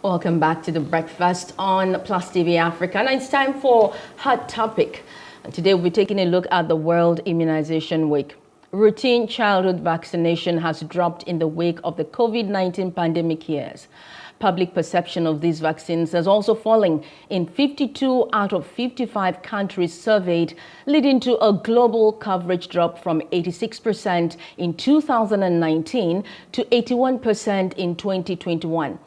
Welcome back to the breakfast on Plus TV Africa. And it's time for Hot Topic. And today we'll be taking a look at the World Immunization Week. Routine childhood vaccination has dropped in the wake of the COVID-19 pandemic years. Public perception of these vaccines has also fallen in 52 out of 55 countries surveyed, leading to a global coverage drop from 86% in 2019 to 81% in 2021.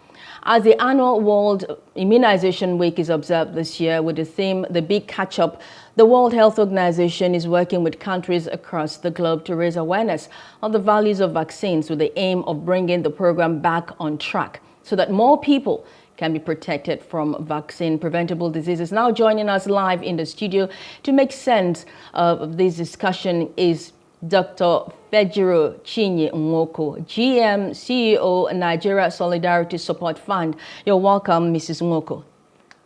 As the annual World Immunization Week is observed this year with the theme, The Big Catch-Up, the World Health Organization is working with countries across the globe to raise awareness of the values of vaccines with the aim of bringing the program back on track so that more people can be protected from vaccine-preventable diseases. Now joining us live in the studio to make sense of this discussion is Dr. Fejiro Chinye-Nwoko, GM, CEO, Nigeria Solidarity Support Fund. You're welcome, Mrs. Nwoko.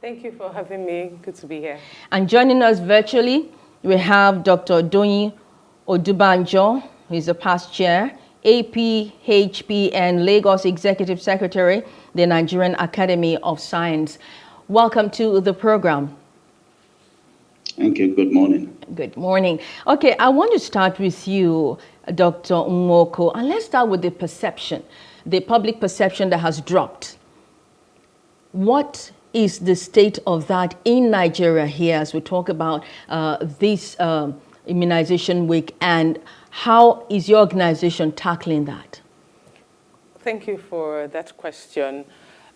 Thank you for having me. Good to be here. And joining us virtually, we have Dr. Doyin Odubanjo, who is the past chair, APHP and Lagos Executive Secretary, the Nigerian Academy of Science. Welcome to the program. Thank you. Good morning. Good morning. Okay, I want to start with you, Dr. Nwoko, and let's start with the perception, the public perception that has dropped. What is the state of that in Nigeria here as we talk about this immunization week, and how is your organization tackling that? Thank you for that question.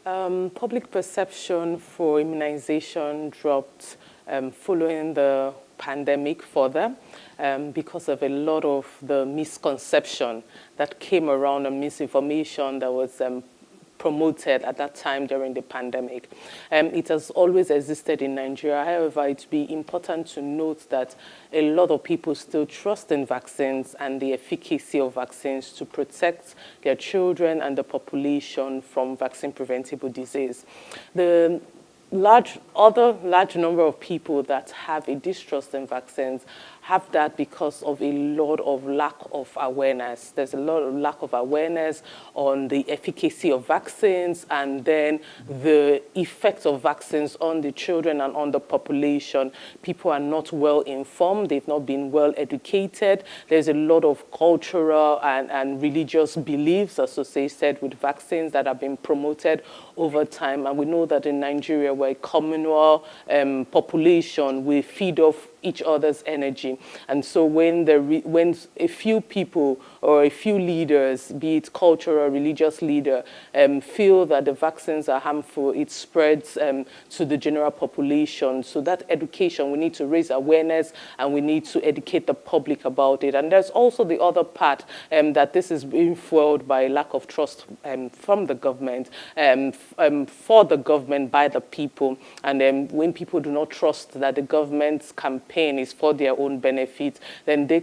Public perception for immunization dropped following the pandemic further because of a lot of the misconception that came around and misinformation that was promoted at that time during the pandemic. It has always existed in Nigeria. However, it's be important to note that a lot of people still trust in vaccines and the efficacy of vaccines to protect their children and the population from vaccine-preventable disease. The large number of people that have a distrust in vaccines have that because of a lot of lack of awareness. There's a lot of lack of awareness on the efficacy of vaccines and then the effects of vaccines on the children and on the population. People are not well informed. They've not been well educated. There's a lot of cultural and religious beliefs associated with vaccines that have been promoted over time. And we know that in Nigeria, we're a communal population. We feed off each other's energy. And so when a few people or a few leaders, be it cultural or religious leader, feel that the vaccines are harmful, it spreads to the general population. So that education, we need to raise awareness and we need to educate the public about it. And there's also the other part that this is being fueled by lack of trust from the government, for the government, by the people. And when people do not trust that the government's campaign is for their own benefit, then they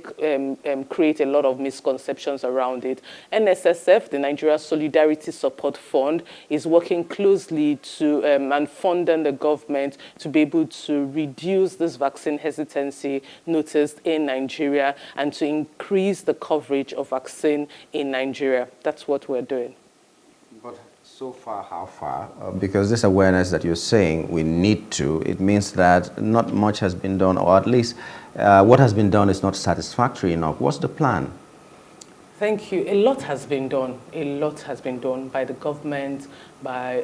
create a lot of misconceptions around it. NSSF, the Nigeria Solidarity Support Fund, is working closely to and funding the government to be able to reduce this vaccine hesitancy noticed in Nigeria and to increase the coverage of vaccine in Nigeria. That's what we're doing. But so far, how far? Because this awareness that you're saying we need to, it means that not much has been done, or at least what has been done is not satisfactory enough. What's the plan? Thank you. A lot has been done. A lot has been done by the government, by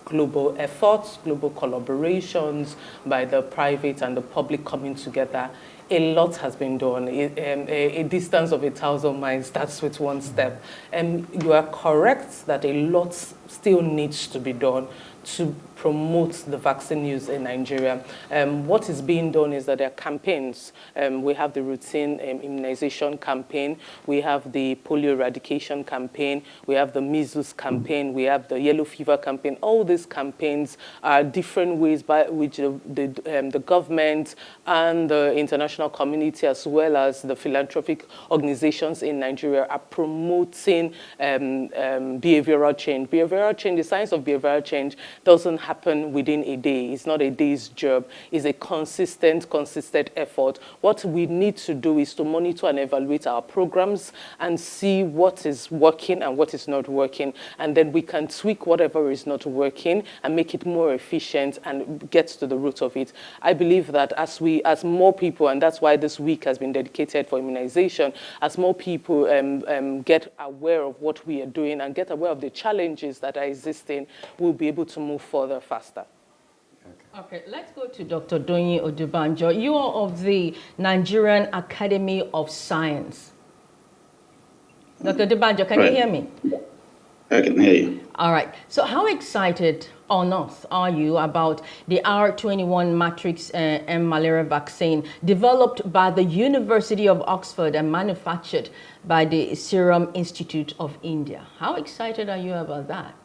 global efforts, global collaborations, by the private and the public coming together. A lot has been done. A distance of 1,000 miles starts with one step. And you are correct that a lot still needs to be done to promote the vaccine use in Nigeria. What is being done is that there are campaigns. We have the routine immunization campaign. We have the polio eradication campaign. We have the measles campaign. We have the yellow fever campaign. All these campaigns are different ways by which the government and the international community, as well as the philanthropic organizations in Nigeria, are promoting behavioral change. Behavioral change, the science of behavioral change doesn't happen within a day. It's not a day's job. It's a consistent effort. What we need to do is to monitor and evaluate our programs and see what is working and what is not working. And then we can tweak whatever is not working and make it more efficient and get to the root of it. I believe that as more people, and that's why this week has been dedicated for immunization, as more people get aware of what we are doing and get aware of the challenges that are existing, we'll be able to move further faster. Okay, let's go to Dr. Doyin Odubanjo. You are of the Nigerian Academy of Science. Dr. Odubanjo, can you hear me? I can hear you. All right. So how excited or not are you about the R21 matrix and malaria vaccine developed by the University of Oxford and manufactured by the Serum Institute of India? How excited are you about that?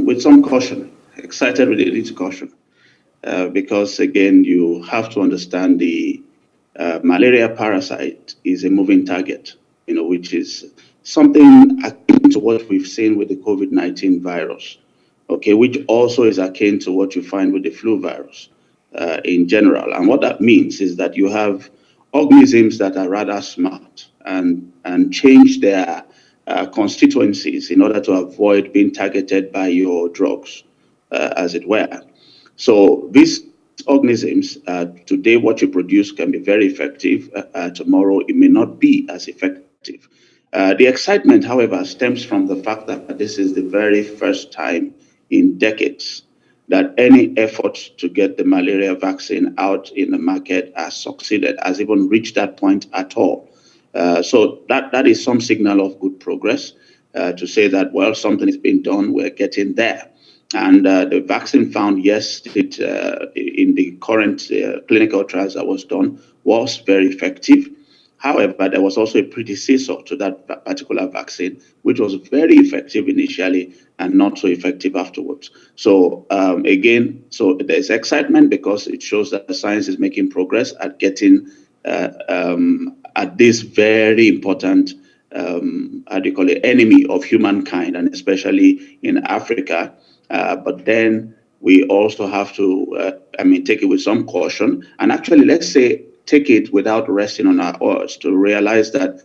With some caution. Excited with a little caution. Because, again, you have to understand the malaria parasite is a moving target, which is something akin to what we've seen with the COVID-19 virus, okay, which also is akin to what you find with the flu virus in general. And what that means is that you have organisms that are rather smart and change their constituencies in order to avoid being targeted by your drugs, as it were. So these organisms, today what you produce can be very effective. Tomorrow it may not be as effective. The excitement, however, stems from the fact that this is the very first time in decades that any effort to get the malaria vaccine out in the market has succeeded, has even reached that point at all. So that is some signal of good progress to say that, well, something is being done, we're getting there. And the vaccine found, yes, in the current clinical trials that was done, was very effective. However, there was also a predecessor to that particular vaccine, which was very effective initially and not so effective afterwards. So again, so there's excitement because it shows that the science is making progress at getting at this very important, enemy of humankind, and especially in Africa. But then we also have to, take it with some caution. And actually, let's say, take it without resting on our oars to realize that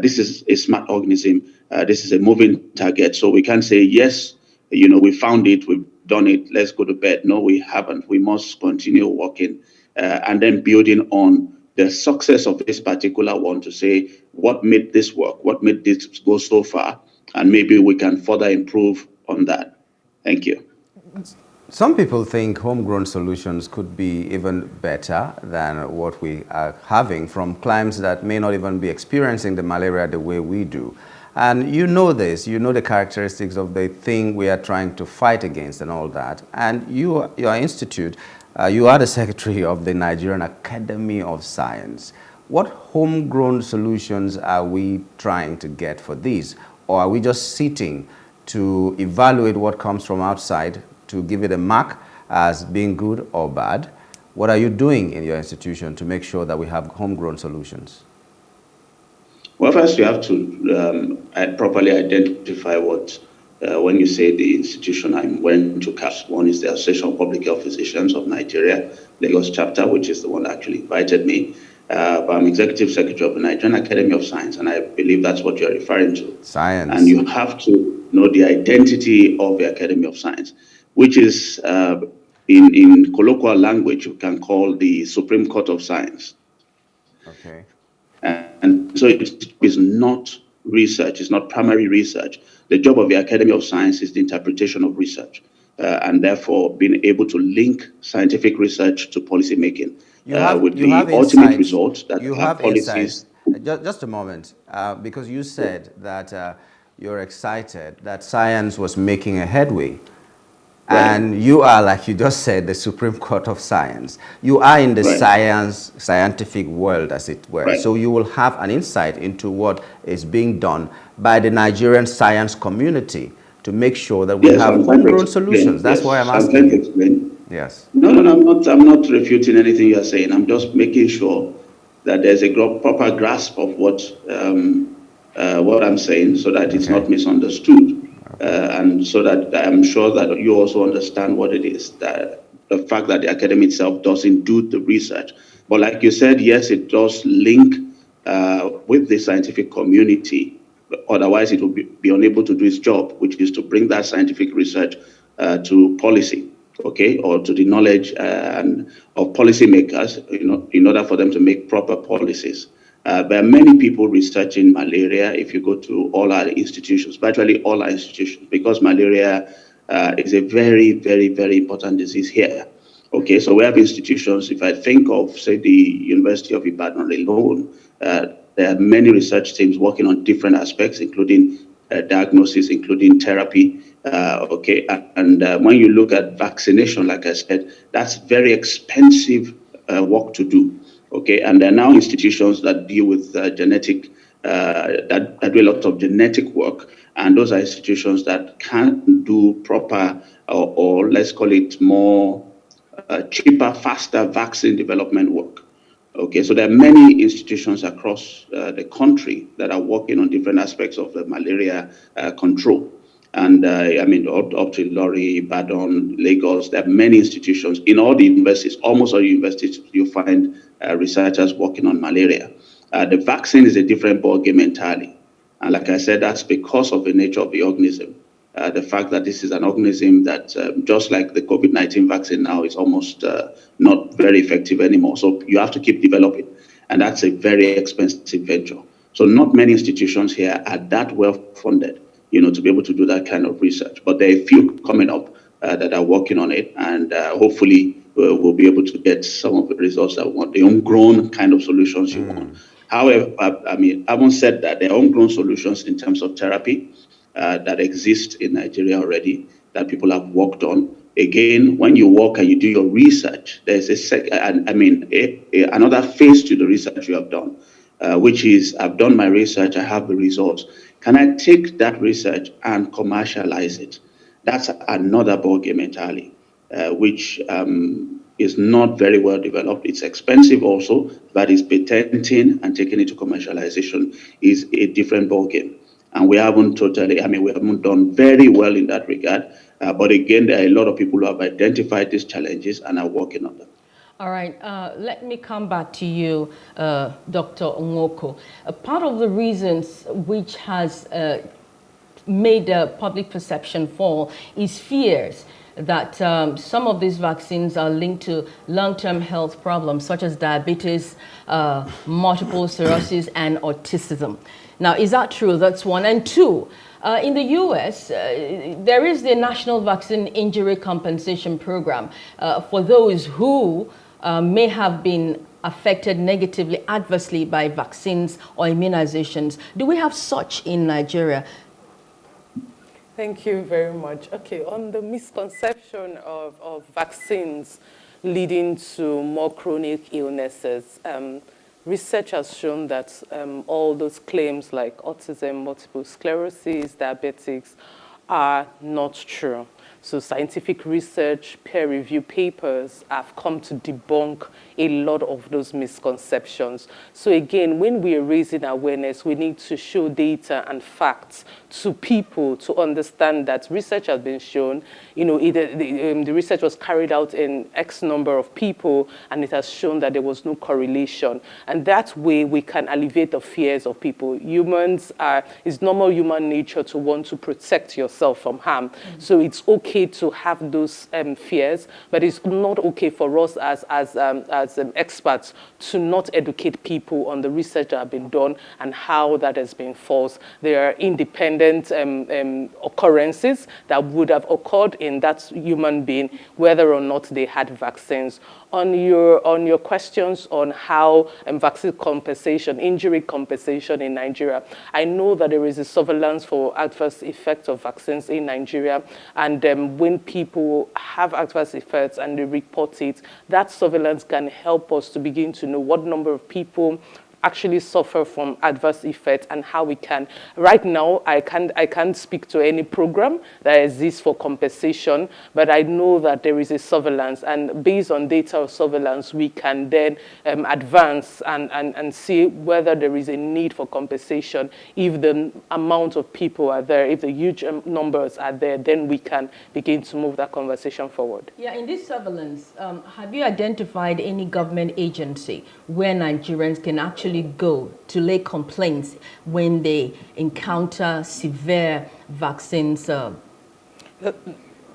this is a smart organism. This is a moving target. So we can't say, yes, we found it, we've done it, let's go to bed. No, we haven't. We must continue working and then building on the success of this particular one to say, what made this work? What made this go so far? And maybe we can further improve on that. Thank you. Some people think homegrown solutions could be even better than what we are having from climes that may not even be experiencing the malaria the way we do. And you know this, you know the characteristics of the thing we are trying to fight against and all that. And your institute, you are the secretary of the Nigerian Academy of Science. What homegrown solutions are we trying to get for these? Or are we just sitting to evaluate what comes from outside to give it a mark as being good or bad? What are you doing in your institution to make sure that we have homegrown solutions? Well, first you have to properly identify what, when you say the institution I'm going to cast, one is the Association of Public Health Physicians of Nigeria, Lagos chapter, which is the one that actually invited me. But I'm executive secretary of the Nigerian Academy of Science, and I believe that's what you're referring to. Science. And you have to know the identity of the Academy of Science, which is, in colloquial language, you can call the Supreme Court of Science. Okay. And so it is not research, it's not primary research. The job of the Academy of Science is the interpretation of research, and therefore being able to link scientific research to policy making. With the ultimate result that you have policies. Just a moment, because you said that you're excited that science was making a headway. Right. And you are, like you just said, the Supreme Court of Science. You are in the scientific world, as it were. Right. So you will have an insight into what is being done by the Nigerian science community to make sure that we have homegrown solutions. That's why I'm asking you. Yes. No, I'm not refuting anything you're saying. I'm just making sure that there's a proper grasp of what I'm saying, so that it's not misunderstood. and so that I'm sure that you also understand what it is, that the fact that the academy itself doesn't do the research. But like you said, yes, it does link with the scientific community. Otherwise, it will be unable to do its job, which is to bring that scientific research to policy, okay, or to the knowledge of policymakers, in order for them to make proper policies. There are many people researching malaria. If you go to all our institutions, virtually all our institutions, because malaria is a very, very, very important disease here. Okay, so we have institutions. If I think of, say, the University of Ibadan alone, there are many research teams working on different aspects, including diagnosis, including therapy. Okay, and when you look at vaccination, like I said, that's very expensive work to do. Okay, and there are now institutions that deal with genetic, that do a lot of genetic work, and those are institutions that can do proper, or let's call it more cheaper, faster vaccine development work. Okay, so there are many institutions across the country that are working on different aspects of the malaria control. And I mean, up to Lorry, Ibadan, Lagos, there are many institutions in all the universities, almost all universities, you find researchers working on malaria. The vaccine is a different ballgame entirely. And like I said, that's because of the nature of the organism. The fact that this is an organism that, just like the COVID-19 vaccine now, is almost not very effective anymore. So you have to keep developing. And that's a very expensive venture. So not many institutions here are that well funded, to be able to do that kind of research. But there are a few coming up that are working on it. And hopefully we'll be able to get some of the results that we want, the homegrown kind of solutions you want. However, I mean, I haven't said that there are homegrown solutions in terms of therapy that exist in Nigeria already, that people have worked on. Again, when you work and you do your research, there's another phase to the research you have done, which is, I've done my research, I have the results. Can I take that research and commercialize it? That's another ballgame entirely, which is not very well developed. It's expensive also, but it's patenting and taking it to commercialization is a different ballgame. And we haven't we haven't done very well in that regard. But again, there are a lot of people who have identified these challenges and are working on them. All right, let me come back to you, Dr. Nwoko. Part of the reasons which has made the public perception fall is fears that some of these vaccines are linked to long-term health problems such as diabetes, multiple sclerosis, and autism. Now, is that true? That's one. And two, in the US, there is the National Vaccine Injury Compensation Program for those who may have been affected negatively, adversely by vaccines or immunizations. Do we have such in Nigeria? Thank you very much. Okay, on the misconception of vaccines leading to more chronic illnesses, research has shown that all those claims like autism, multiple sclerosis, diabetics are not true. So scientific research, peer-reviewed papers have come to debunk a lot of those misconceptions. So again, when we are raising awareness, we need to show data and facts to people to understand that research has been shown, the research was carried out in X number of people, and it has shown that there was no correlation. And that way we can alleviate the fears of people. It's normal human nature to want to protect yourself from harm. Mm-hmm. So it's okay to have those fears, but it's not okay for us as experts to not educate people on the research that have been done and how that has been false. There are independent occurrences that would have occurred in that human being, whether or not they had vaccines. On your questions on how vaccine compensation, injury compensation in Nigeria, I know that there is a surveillance for adverse effects of vaccines in Nigeria, and when people have adverse effects and they report it, that surveillance can help us to begin to know what number of people actually suffer from adverse effects and how we can. Right now, I can't speak to any program that exists for compensation, but I know that there is a surveillance, and based on data of surveillance, we can then advance and see whether there is a need for compensation. If the amount of people are there, if the huge numbers are there, then we can begin to move that conversation forward. Yeah, in this surveillance, have you identified any government agency where Nigerians can actually go to lay complaints when they encounter severe vaccines?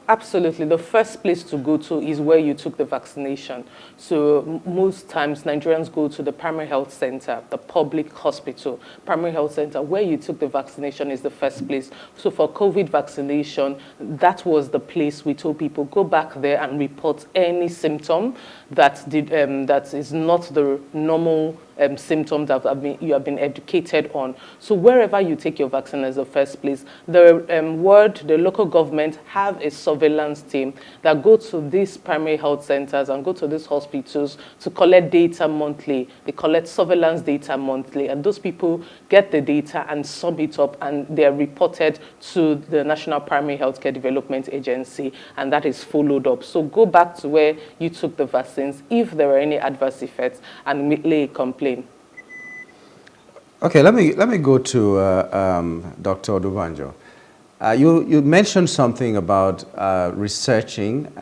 Absolutely. The first place to go to is where you took the vaccination. So most times Nigerians go to the primary health center, the public hospital. Primary health center, where you took the vaccination, is the first place. So for COVID vaccination, that was the place we told people, go back there and report any symptom that is not the normal symptoms that you have been educated on. So wherever you take your vaccine as the first place, the local government have a surveillance team that go to these primary health centers and go to these hospitals to collect data monthly. They collect surveillance data monthly, and those people get the data and sum it up, and they are reported to the National Primary Healthcare Development Agency, and that is followed up. So go back to where you took the vaccines if there are any adverse effects and lay a complaint. Okay, let me go to Dr. Odubanjo. You mentioned something about researching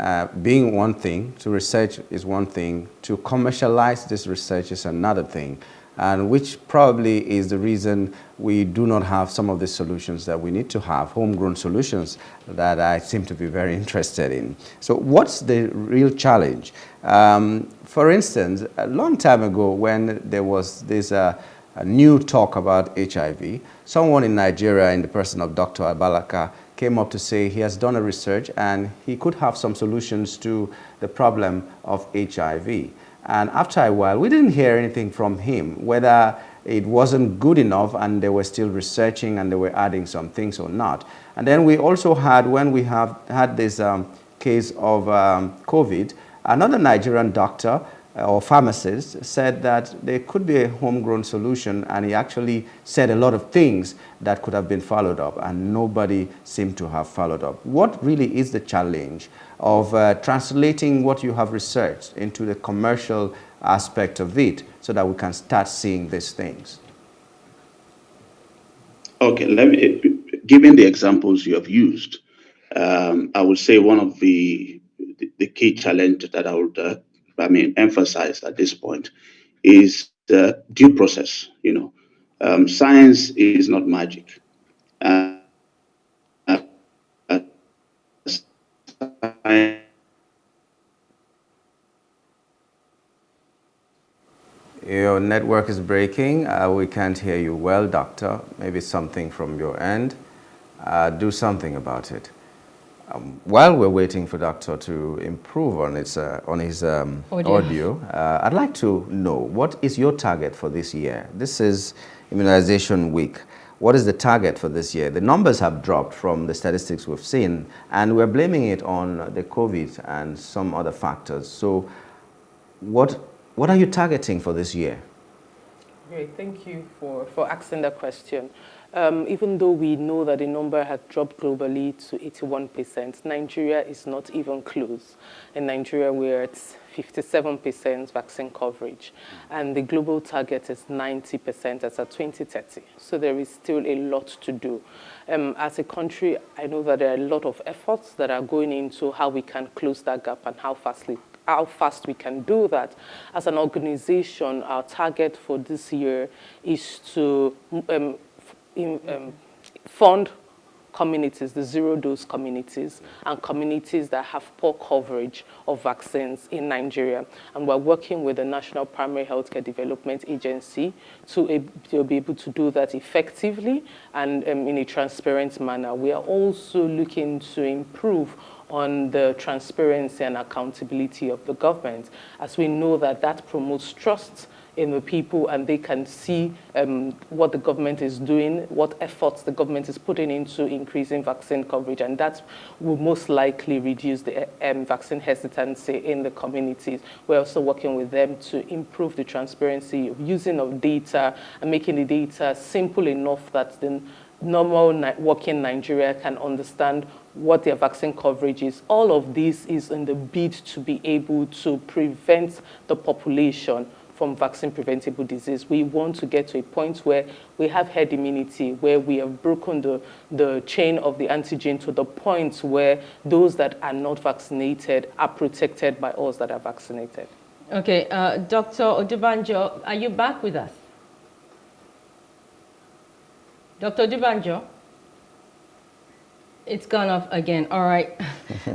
being one thing. To research is one thing. To commercialize this research is another thing, and which probably is the reason we do not have some of the solutions that we need to have, homegrown solutions that I seem to be very interested in. So what's the real challenge? For instance, a long time ago when there was this a new talk about HIV, someone in Nigeria, in the person of Dr. Abalaka, came up to say he has done a research and he could have some solutions to the problem of HIV. And after a while, we didn't hear anything from him, whether it wasn't good enough and they were still researching and they were adding some things or not. And then we also had, when we have had this case of COVID, another Nigerian doctor or pharmacist said that there could be a homegrown solution, and he actually said a lot of things that could have been followed up, and nobody seemed to have followed up. What really is the challenge of translating what you have researched into the commercial aspect of it so that we can start seeing these things? Okay, given the examples you have used, I would say one of the key challenges that I would emphasize at this point is the due process. Science is not magic. Your network is breaking. We can't hear you well, doctor. Maybe something from your end. Do something about it. While we're waiting for doctor to improve on his audio, I'd like to know, what is your target for this year? This is Immunization Week. What is the target for this year? The numbers have dropped from the statistics we've seen, and we're blaming it on the COVID and some other factors. So what are you targeting for this year? Great, thank you for asking that question. Even though we know that the number has dropped globally to 81%, Nigeria is not even close. In Nigeria, we're at 57% vaccine coverage, and the global target is 90% as of 2030. So there is still a lot to do. As a country, I know that there are a lot of efforts that are going into how we can close that gap and how fast we can do that. As an organization, our target for this year is to fund communities, the zero-dose communities, and communities that have poor coverage of vaccines in Nigeria. And we're working with the National Primary Healthcare Development Agency to be able to do that effectively and in a transparent manner. We are also looking to improve on the transparency and accountability of the government, as we know that that promotes trust in the people, and they can see what the government is doing, what efforts the government is putting into increasing vaccine coverage, and that will most likely reduce the vaccine hesitancy in the communities. We're also working with them to improve the transparency of using of data and making the data simple enough that the normal working Nigeria can understand what their vaccine coverage is. All of this is in the bid to be able to prevent the population from vaccine-preventable disease. We want to get to a point where we have herd immunity, where we have broken the chain of the antigen to the point where those that are not vaccinated are protected by us that are vaccinated. Okay, Dr. Odubanjo, are you back with us? Dr. Odubanjo? It's gone off again. All right.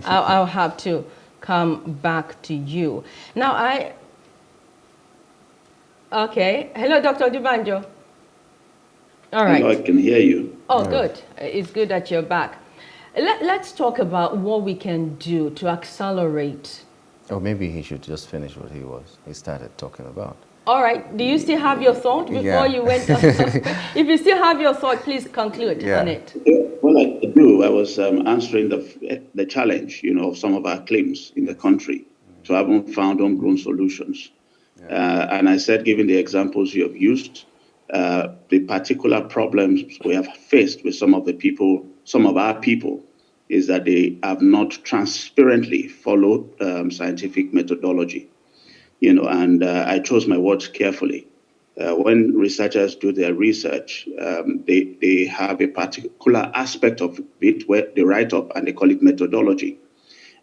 I'll have to come back to you. Now, okay. Hello, Dr. Odubanjo. All right. Hello, I can hear you. Oh, good. It's good that you're back. Let's talk about what we can do to accelerate. Or maybe he should just finish what he started talking about. All right. Do you still have your thought before you went? If you still have your thought, please conclude on it. Well, I do. I was answering the challenge, of some of our claims in the country to haven't found homegrown solutions. And I said, given the examples you have used, the particular problems we have faced with some of our people, is that they have not transparently followed scientific methodology. And I chose my words carefully. When researchers do their research, they have a particular aspect of it where they write up and they call it methodology.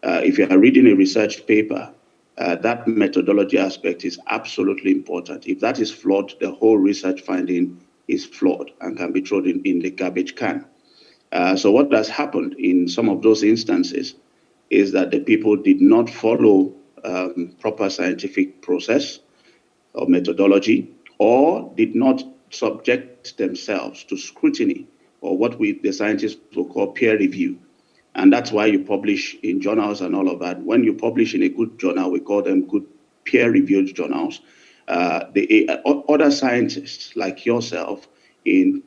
If you are reading a research paper, that methodology aspect is absolutely important. If that is flawed, the whole research finding is flawed and can be thrown in the garbage can. So what has happened in some of those instances is that the people did not follow proper scientific process or methodology, or did not subject themselves to scrutiny, or what the scientists will call peer review. And that's why you publish in journals and all of that. When you publish in a good journal, we call them good peer-reviewed journals. The other scientists like yourself in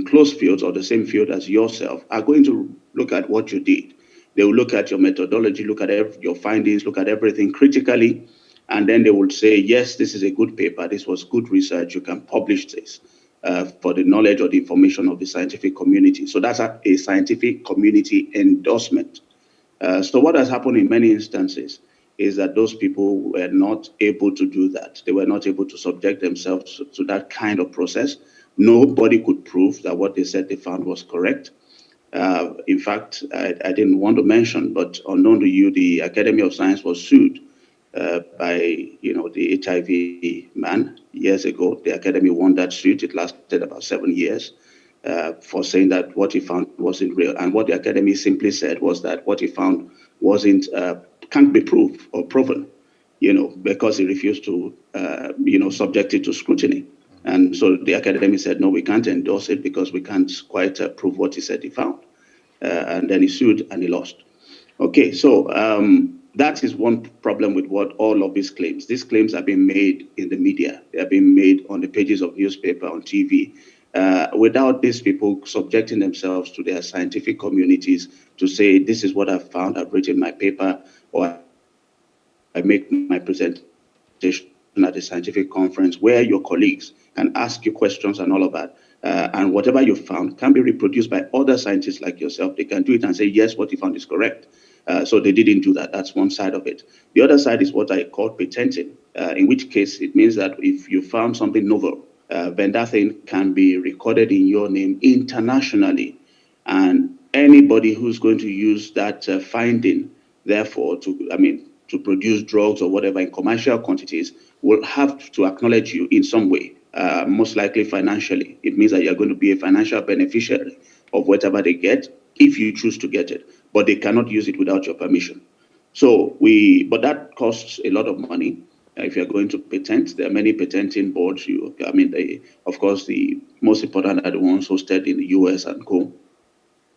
close fields or the same field as yourself are going to look at what you did. They will look at your methodology, look at your findings, look at everything critically, and then they will say, yes, this is a good paper, this was good research, you can publish this for the knowledge or the information of the scientific community. So that's a scientific community endorsement. So what has happened in many instances is that those people were not able to do that. They were not able to subject themselves to that kind of process. Nobody could prove that what they said they found was correct. In fact, I didn't want to mention, but unknown to you, the Academy of Science was sued by the HIV man years ago. The Academy won that suit. It lasted about 7 years for saying that what he found wasn't real. And what the Academy simply said was that what he found can't be proved or proven, because he refused to, subject it to scrutiny. And so the Academy said, no, we can't endorse it because we can't quite prove what he said he found. And then he sued and he lost. Okay, so that is one problem with what all of these claims. These claims have been made in the media. They have been made on the pages of newspaper, on TV, without these people subjecting themselves to their scientific communities to say, this is what I've found, I've written my paper, or I make my presentation at a scientific conference where your colleagues can ask you questions and all of that. And whatever you found can be reproduced by other scientists like yourself. They can do it and say, yes, what you found is correct. So they didn't do that. That's one side of it. The other side is what I call patenting, in which case it means that if you found something novel, then that thing can be recorded in your name internationally. And anybody who's going to use that finding, therefore, to produce drugs or whatever in commercial quantities will have to acknowledge you in some way, most likely financially. It means that you're going to be a financial beneficiary of whatever they get if you choose to get it, but they cannot use it without your permission. But that costs a lot of money. If you're going to patent, there are many patenting boards. Of course, the most important are the ones hosted in the US and co.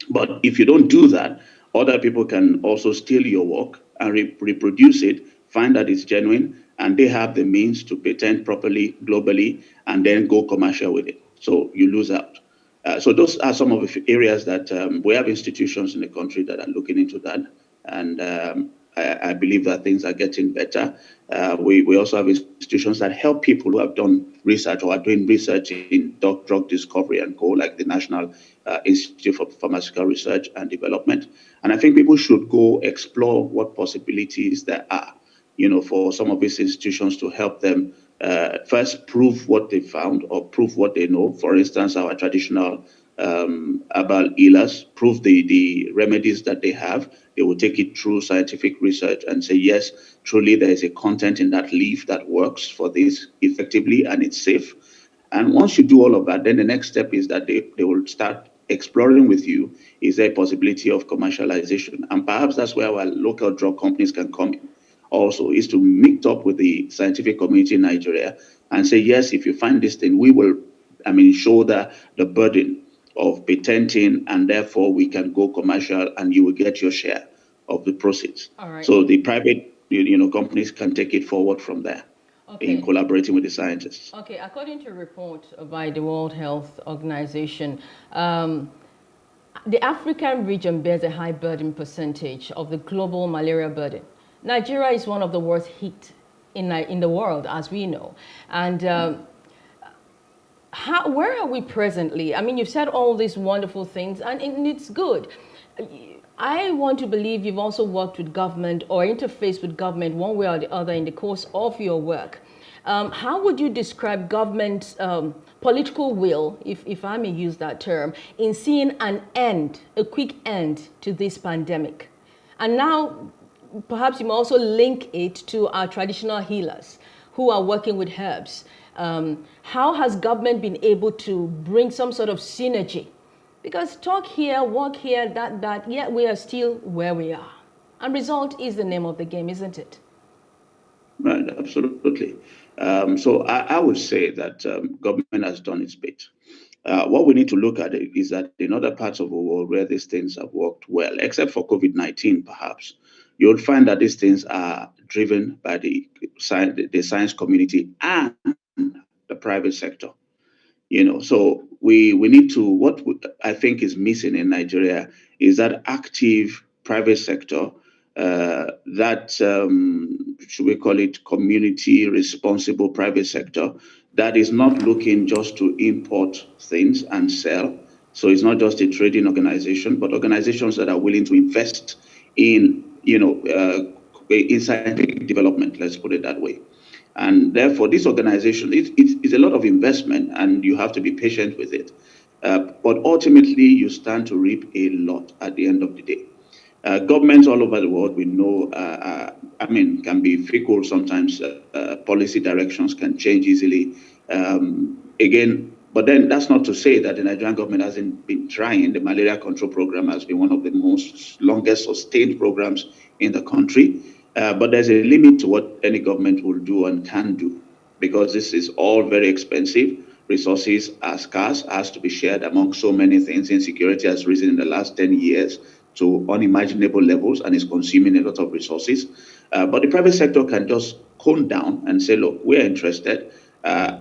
But if you don't do that, other people can also steal your work and reproduce it find that it's genuine, and they have the means to patent properly globally and then go commercial with it. So you lose out. So those are some of the areas that we have institutions in the country that are looking into that. And I believe that things are getting better. We also have institutions that help people who have done research or are doing research in drug discovery and co, like the National Institute for Pharmaceutical Research and Development. And I think people should go explore what possibilities there are, for some of these institutions to help them first prove what they found or prove what they know. For instance, our traditional herbal healers prove the remedies that they have. They will take it through scientific research and say, yes, truly there is a content in that leaf that works for this effectively and it's safe. And once you do all of that, then the next step is that they will start exploring with you, is there a possibility of commercialization? And perhaps that's where our local drug companies can come in also, is to meet up with the scientific community in Nigeria and say, yes, if you find this thing, we will, shoulder the burden of patenting, and therefore we can go commercial and you will get your share of the proceeds. All right. So the private companies can take it forward from there. Okay. In collaborating with the scientists. Okay, according to a report by the World Health Organization, the African region bears a high burden percentage of the global malaria burden. Nigeria is one of the worst hit in the world, as we know. And where are we presently? I mean, you've said all these wonderful things, and it's good. I want to believe you've also worked with government or interfaced with government one way or the other in the course of your work. How would you describe government's political will, if I may use that term, in seeing a quick end to this pandemic? And now, perhaps you may also link it to our traditional healers who are working with herbs. How has government been able to bring some sort of synergy? Because talk here, walk here, that, yet we are still where we are. And result is the name of the game, isn't it? Right, absolutely. So I would say that government has done its bit. What we need to look at is that in other parts of the world where these things have worked well, except for COVID-19 perhaps, you'll find that these things are driven by the science community and the private sector. So we need to, I think is missing in Nigeria is that active private sector, that should we call it community responsible private sector, that is not looking just to import things and sell. So it's not just a trading organization, but organizations that are willing to invest in, in scientific development, let's put it that way. And therefore, this organization, it's a lot of investment, and you have to be patient with it. But ultimately, you stand to reap a lot at the end of the day. Governments all over the world, we know, can be fickle sometimes. Policy directions can change easily. But then that's not to say that the Nigerian government hasn't been trying. The malaria control program has been one of the most longest sustained programs in the country. But there's a limit to what any government will do and can do, because this is all very expensive. Resources are scarce, has to be shared among so many things. Insecurity has risen in the last 10 years to unimaginable levels and is consuming a lot of resources. But the private sector can just cone down and say, look, we're interested.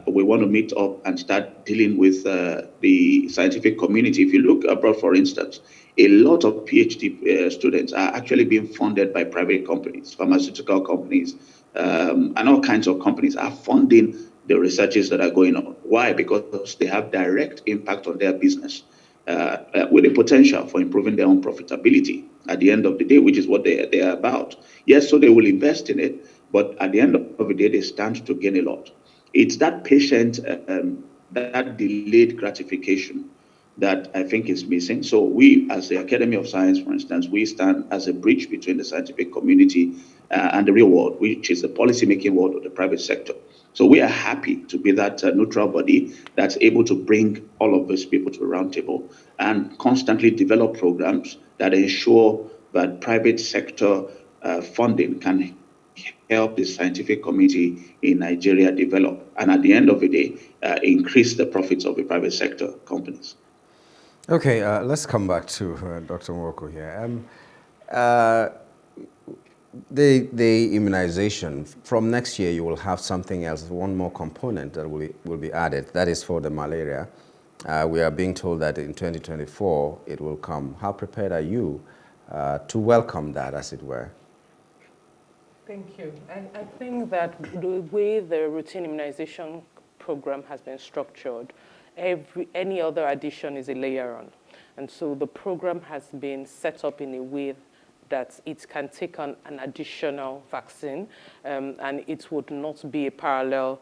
We want to meet up and start dealing with the scientific community. If you look abroad, for instance, a lot of PhD students are actually being funded by private companies, pharmaceutical companies, and all kinds of companies are funding the researches that are going on. Why? Because they have direct impact on their business with the potential for improving their own profitability at the end of the day, which is what they are about. Yes, so they will invest in it, but at the end of the day, they stand to gain a lot. It's that patient, that delayed gratification that I think is missing. So we, as the Academy of Science, for instance, we stand as a bridge between the scientific community and the real world, which is the policy-making world of the private sector. So we are happy to be that neutral body that's able to bring all of those people to a round table and constantly develop programs that ensure that private sector funding can help the scientific community in Nigeria develop, and at the end of the day, increase the profits of the private sector companies. Okay, let's come back to Dr. Nwoko here. The immunization, from next year you will have something else, one more component that will be added. That is for the malaria. We are being told that in 2024 it will come. How prepared are you to welcome that, as it were? Thank you. I think that the way the routine immunization program has been structured, any other addition is a layer on. And so the program has been set up in a way that it can take on an additional vaccine, and it would not be a parallel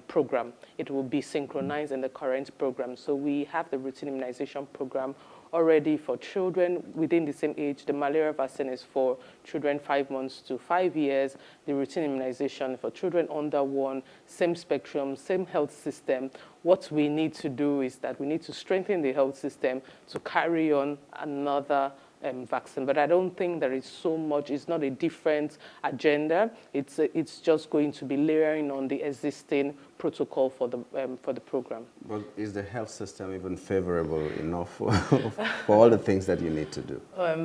program. It will be synchronized in the current program. So we have the routine immunization program already for children within the same age. The malaria vaccine is for children 5 months to 5 years. The routine immunization for children under 1, same spectrum, same health system. What we need to do is that we need to strengthen the health system to carry on another vaccine. But I don't think there is so much, it's not a different agenda. It's just going to be layering on the existing protocol for the program. But is the health system even favorable enough for all the things that you need to do?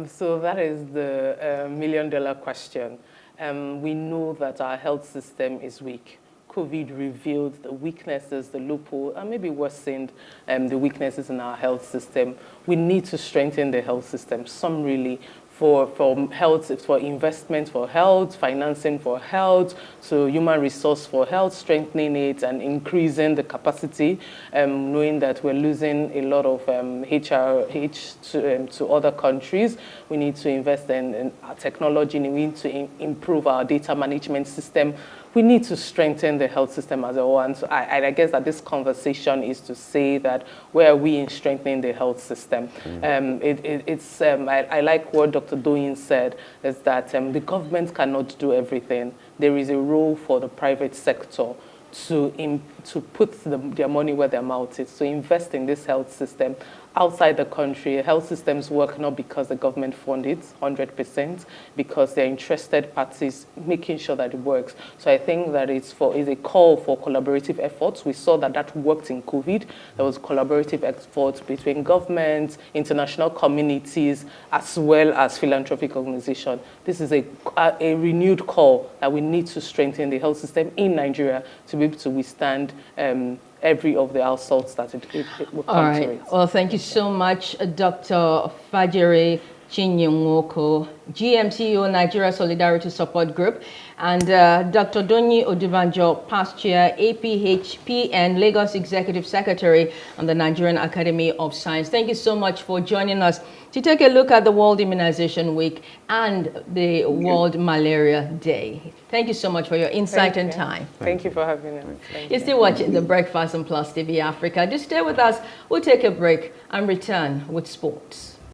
So that is the million-dollar question. We know that our health system is weak. COVID revealed the weaknesses, the loophole, and maybe worsened the weaknesses in our health system. We need to strengthen the health system, some really for health, for investment for health, financing for health, so human resource for health, strengthening it and increasing the capacity, knowing that we're losing a lot of HRH to other countries. We need to invest in our technology, and we need to improve our data management system. We need to strengthen the health system as a whole. And so I guess that this conversation is to say that where are we in strengthening the health system? I like what Dr. Doyin said, is that the government cannot do everything. There is a role for the private sector to put their money where their mouth is, to invest in this health system. Outside the country, health systems work not because the government funds it 100%, because they're interested parties making sure that it works. So I think that it's a call for collaborative efforts. We saw that worked in COVID. There was collaborative efforts between governments, international communities, as well as philanthropic organizations. This is a renewed call that we need to strengthen the health system in Nigeria to be able to withstand every of the assaults that it will come to it. Well, thank you so much, Dr. Fejiro Chinye-Nwoko, GMCO Nigeria Solidarity Support Group, and Dr. Donyi Odubanjo, past chair, APHPN, Lagos Executive Secretary on the Nigerian Academy of Science. Thank you so much for joining us to take a look at the World Immunization Week and the World Malaria Day. Thank you so much for your insight and time. Thank you for having us. You're still watching The Breakfast on Plus TV Africa. Just stay with us. We'll take a break and return with sports.